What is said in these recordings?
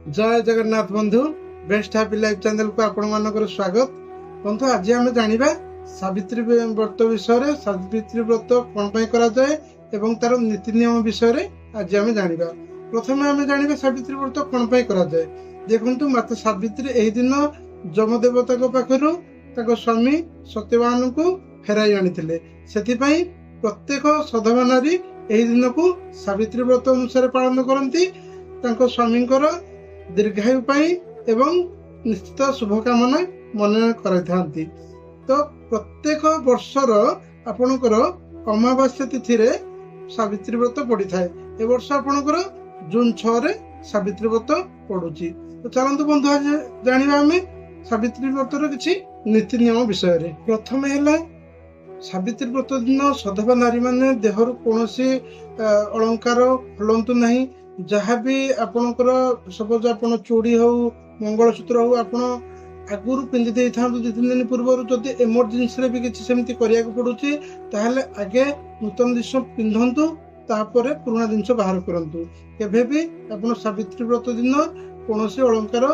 जय जगन्नाथ बंधु best happy life channel को आपण मानकर स्वागत। बंधु आज आम जानिबा सावित्री व्रत विषय सावित्री व्रत कौन पाई करा जाए एवं तार नीति नियम विषय आज आम जानिबा। प्रथमे आम जानिबा सावित्री व्रत कौन पाई करा जाए। देखंतु माता सावित्री एही दिन जमदेवता पाखरु ताको स्वामी सत्यवान को फेराई आनिथिले। सेथिपई प्रत्येक सधवा नारी एही दिन को सावित्री व्रत अनुसार पालन करती। ताको स्वामींकर दीर्घायु एवं निश्चित शुभकामना मन करती। तो प्रत्येक वर्षर आपणकर अमावास्या तिथि रे सावित्री व्रत पड़ी थाए। ए वर्ष आपणकर जून 6 रे सावित्री व्रत पड़ुची। तो चलतु बंधु आज जानिबा आमे सावित्री व्रतर किछि नीति नियम विषय रे। प्रथम हैला सावित्री व्रत दिन सधवा नारी माने देहरु कोनोसी अलंकार हलंतु नहीं। जहाँ भी आपणकर सपोज आपण चूड़ी हो मंगलसूत्र हो आपण आगुरु पिंधि दे था 2-3 दिन पूर्व जदि इमरजेंसी रे भी किछि सेमति करिया को पडुची ताहले आगे नूतन जिनिस पिंधंतु तापरे पुराना जिनिस बाहर करंतु। केबे भी आपण सावित्री व्रत दिन कोनोसी अलंकार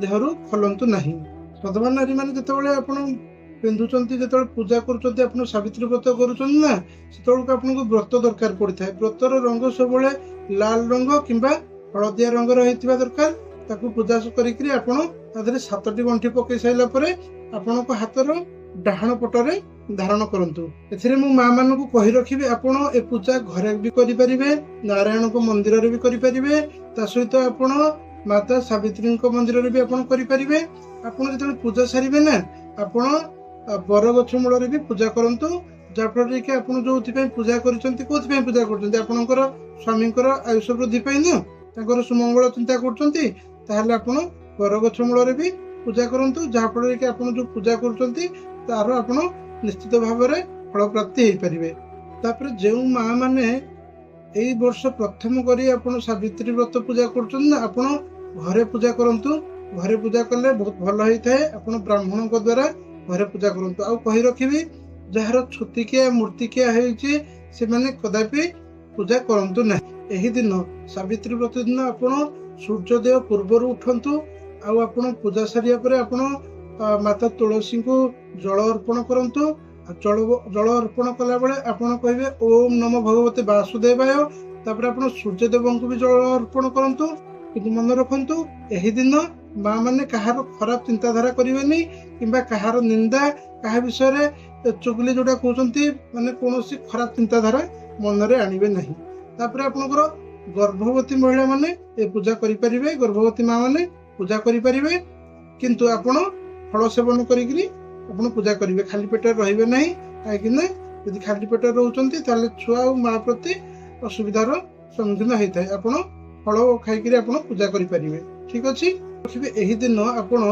देहरु खलंतु नाही। सधवा नारी माने जतबेले आपण पिंधुचंती जतबेले पूजा करूचंती आपण सावित्री व्रत करूचंती ना सेतबेले आपनको व्रत दरकार पड़िथाय। व्रतर रंग सबले लाल रंग किंबा हलदिया रंग रहितबा दरकार। ताकू पूजा करिकरी आपण तादरे 7टी गंठी पकई साइला परे आपनको हातर डाहाण पटरे धारण करंतु। एथिरे मु मां मानकु कहि रखिबे आपण ए पूजा घरे भी करि परिबे, नारायण को मंदिर रे भी करि परिबे, ता सहित आपण माता सावित्री को मंदिर रे भी आपण करि परिबे। आपण जतले पूजा सारिबे ना आपण बरगछ मूल रे भी पूजा करंतु। जाफଳରେ कि आपण जोथि पूजा करछंती कोथि पूजा करछंती आपणकर स्वामींकर आयुष वृद्धि पाई न तांकर सुमंगल चिंता करछंती ताहले आपण बरगछ मूल रे भी पूजा करंतु। जाफଳରେ कि आपण जो पूजा करछंती तार आपण निश्चित भाव रे फल प्राप्ति हेई परिबे। तापर जेउ मां माने एई वर्ष प्रथम करी आपण सावित्री व्रत पूजा करछन ना आपण घरे पूजा करंतु। घरे पूजा करले बहुत भल हेई थाए। आपण ब्राह्मण को द्वारा घरे पूजा करंतु। आ कहि रखिबी जार छुतिकिया मूर्तिकिया होइछि से माने कदापि पूजा करंतु ना। एही दिन सावित्री व्रत दिन आपण सूर्योदय पूर्वर उठंतु। आ आपण पूजा सारिया परे आपण माता तुलसी को जल अर्पण करंतु। जल अर्पण कला बेले आपण कहिबे ओम नमो भगवते वासुदेवाय। तापर आपण सूर्यदेव को भी जल अर्पण करंतु। किंतु मन रखंतु एही दिन मां माने कहार खराब चिंताधारा करिवेनी किंबा कहार निंदा कहा विषय रे चुगली जोटा कहउचंती माने कोनोसी खराब चिंताधारा मन रे आनिबे नहीं। तापर आपनकर गर्भवती महिला माने ए पूजा करि परिबे, गर्भवती मां माने पूजा करि परिबे। किंतु आपण फल सेवन करिकरी आपण पूजा करिवे, खाली पेट रहिबे नहीं। काहे कि ना यदि खाली पेट रहउचंती ताले छुआ और मां प्रति असुविधार सम्मुखीन हेइथाय। आपण फल खाइकरी आपण पूजा करि परिबे। ठीक अछि। एही दिन आपण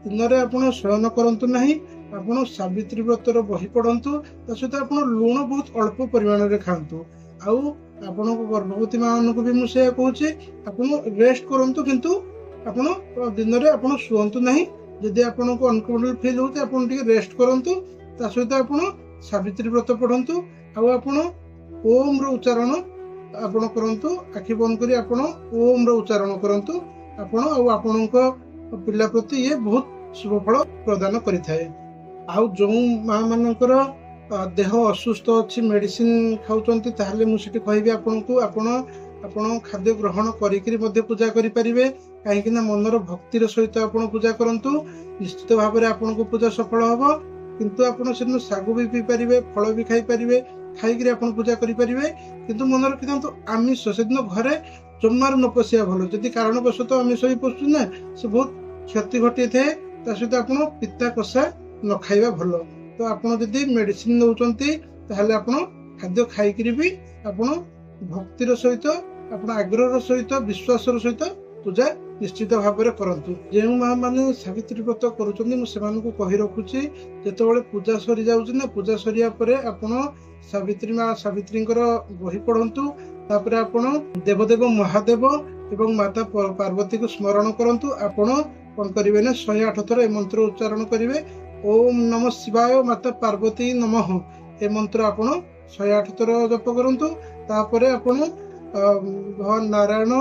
दिन रे आपण शयन करंतु नहीं। आपण सावित्री व्रतर बही पढ़ंतु। ता सहित आपण लूण बहुत अल्प परिमाण रे खांतु। आउ आपण को गर्भवती मां को भी मु से कहूची आपण रेस्ट करंतु। किंतु आपण दिन रे आपण सुअंतु नहीं। जदि आपण को अनकंफर्टेबल फील होते आपण टिके रेस्ट करंतु। ता सहित आपण सावित्री व्रत पढ़ंतु। आउ आपण ओम रो उच्चारण आपण करंतु। आखि बंद करी आपण ओम रो उच्चारण करंतु। आपण आउ आपणक पिला प्रति ये बहुत शुभ फल प्रदान करिथाए। आउ जो मां मानकर देह असुस्थ अच्छी मेडिसिन खाउचंती ताहले मु सेठी कहबी आपनकु आपण खाद्य ग्रहण करिकरी मध्ये पूजा करि परिबे। काहे कि ना मनर भक्तिर सहित आपण पूजा करंतु। निश्चित भाव रे आपनको पूजा सफल होबो। किंतु आपण सेन सागु भी पी परिबे, फल भी खाई परिबे, खाइकरी आपण पूजा करि परिबे। किंतु मन रखिथांतु आमिष सेदिन घरे जमार न पसिया भलो। जदि कारणवशत आमिष ही पसु ना से बहुत क्षति घटी थाए। ता सहित आपण पित्ता कषा न खाइबा भलो। तो आपण जदि मेडिसिन नउचंती ताहले आपण खाद्य खाइकरी भी आपण भक्तिर सहित आपण आग्रहर सहित विश्वासर सहित पूजा निश्चित भाव में करंतु। जे मां माने सावित्री व्रत करूचंती मु सेमानकु कहि रखुची जेतेबेले पूजा सरी जाउची ना पूजा सरिया परे आपण सावित्री मां सावित्रींकर बही पढ़ंतु। तापर आपण देवदेव महादेव एवं माता पार्वती को स्मरण करंतु। आपण कोन करिवे ना 108 थर ए मंत्र उच्चारण करिवे। ओम नमः शिवाय माता पार्वती नमः ए मंत्र आपण 108 थर जप करंतु। तापर आपण भगवान नारायण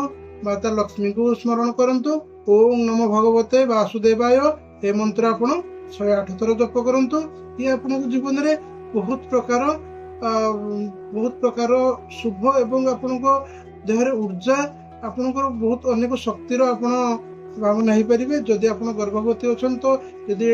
माता लक्ष्मी को स्मरण करंतु। ओम नमो भगवते वासुदेवाय ए मंत्र आपण 108 थर जप करंतु। ये आपन जीवन रे बहुत प्रकार शुभ एवं आपन देह ऊर्जा आपन बहुत अनेक शक्तिर आपन भावना हो पारे। जदि आप गर्भवती अच्छा तो यदि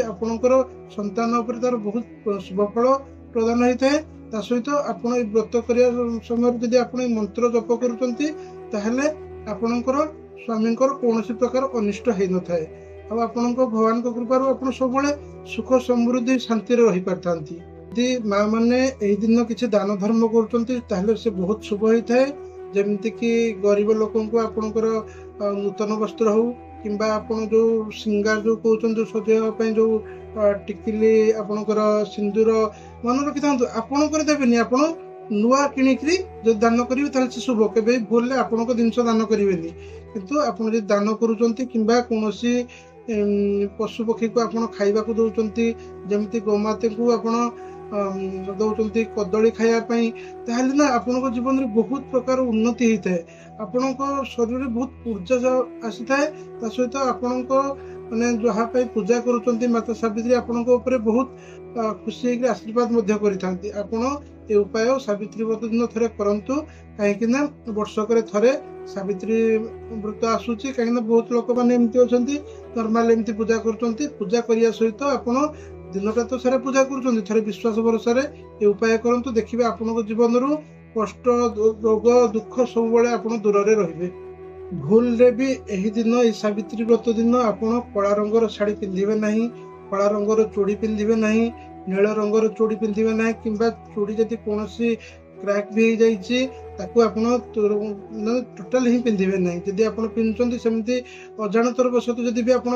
आपणकर संतान उपर तार बहुत शुभफल प्रदान होता है। सहित आप व्रत करने समय जदि आप मंत्र जप करें आपणकर स्वामी कौन प्रकार अनिष्ट हो न था। आपण भगवान कृपार आप सब सुख समृद्धि शांति रही पारि। यदि माँ मैंने यही दिन किसी दान धर्म कर बहुत शुभ होता है। जमती कि गरीब लोक आपणकर नूतन वस्त्र हो कि जो श्रृंगार जो कहते सजावाई जो टिकिली आपणकर सिंदूर मन रखी था आपणकर देवेनि आप नुआ किणिकी जो दान करेंगे से शुभ के भूल आपण जिनस दान करेंगे। किंतु आप दान करों पशु पक्षी को आप खाइबा दौरान जमती गोमाते को आप दौरान कदली खायापी ताहले ना आपण जीवन में बहुत प्रकार उन्नति होता है। आपण शरीर में बहुत ऊर्जा आसी था। सहित आपण मैंने जहाँ पूजा करुँच माता सावित्री आपण बहुत खुशी आशीर्वाद आपण ये उपाय सावित्री व्रत दिन थे करंतु। कहीं वर्षक थे सावित्री व्रत आसूची कहीं बहुत लोक मैंने एमती अच्छा नर्माल एमती पूजा पूजा करने सहित आपण दिनटा तो सारा पूजा कर विश्वास भरोसा ये उपाय करंतु। देखिए आपण जीवन रू कष्ट रोग दुख सब आप दूर रे। भूल रे भी यही दिन ये सावित्री व्रत दिन आप कला रंगर शाढ़ी पिंधे ना, कला रंगर चूड़ी पिंधे ना, नील रंगर चूड़ी पिंधे ना कि चूड़ी जब कौन क्रैक भी हो जाए टोटाल ही पिंधे ना। जदि आप पिंधुंट सेमती अजाणतर वशत जदि भी आप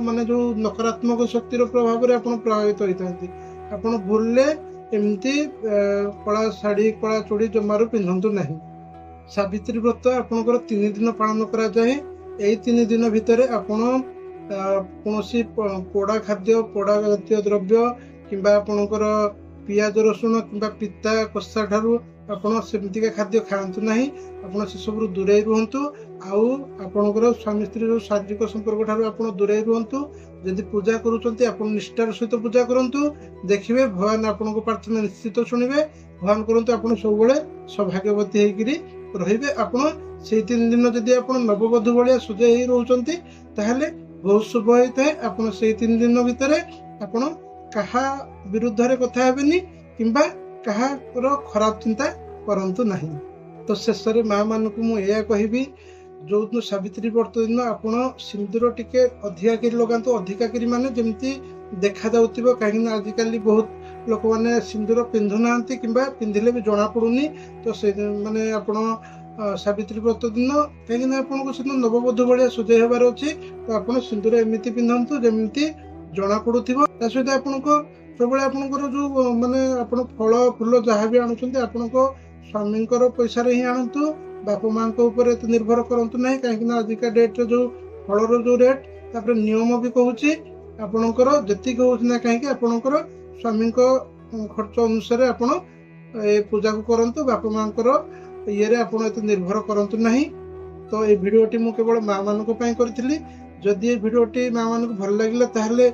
माने जो नकारात्मक शक्तिर प्रभाव में आप प्रभावित होता है। आप भूल एमती कला शाढ़ी कला चूड़ी जमारू पिंधु ना। सावित्री व्रत आपणकर 3 दिन पालन करा जाए। यही 3 दिन भितर आपण कौन पोड़ा खाद्य पोड़ा जातीय द्रव्य कि आपणकर पियाज रसुण कि पिता कषा ठारू आपड़ सेमतिका खाद्य खातु ना। आप से सब दूरे रुहतु। आपणकर स्वामी स्त्री जो शारीरिक संपर्क ठारू आप दूरे रुहतु। जदि पूजा करुँच निष्ठार सहित पूजा करूँ देखिए भगवान आपण प्रार्थना निश्चित शुणे। भगवान करतु आप सब सौभाग्यवती होकर रे। आप 3 दिन जदि आप नववधू भाया सजे रोचे ताहले बहुत शुभ होता है। आप 3 दिन भितर आप कहा विरुद्ध रे कथा हेबेनी किंबा कहा खराब चिंता करंतु नहीं। तो शेष में माँ मान को मुझे कहबी जो दिन सावित्री व्रत दिन आप सिंदूर टिके अधिका करी लगातु। अधिका करी माने जमती देखा जाउतिबो कहीं आजिकल बहुत लोक मैंने सिंदूर पिंधु ना कि पिंधिले भी जना पड़ूनी। तो से माने आप सावित्री व्रत दिन कहीं आपको से नववधू भाया सजे हबार अच्छी। तो आप सिंदूर एमती पिंधतु जमती जना पड़ू। सहित आपको सब आपंकर जो माने आप फल फूल जहाँ भी आणुंट आप स्वामी पैसा ही आणतु। बाप माँ ऊपर निर्भर करतु ना कहीं आजिका डेट जो फलर जो रेट नियम भी कहूँ आपणकर जी ना कहीं आपणकर स्वामी खर्च अनुसार आप पूजा को करंतु। बाप माँ ये आप निर्भर करतु ना। तो ये भिडटी मु केवल माँ मान करी। जदि ये भिडटी माँ मान भल लगे ताहले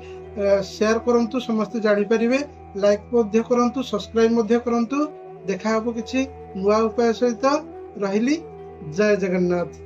शेयर करंतु समस्त जानी पारिबे। लाइक करंतु सब्सक्राइब करंतु। देखा हबो किछि नुआ उपाय सहित। रहिली जय जगन्नाथ।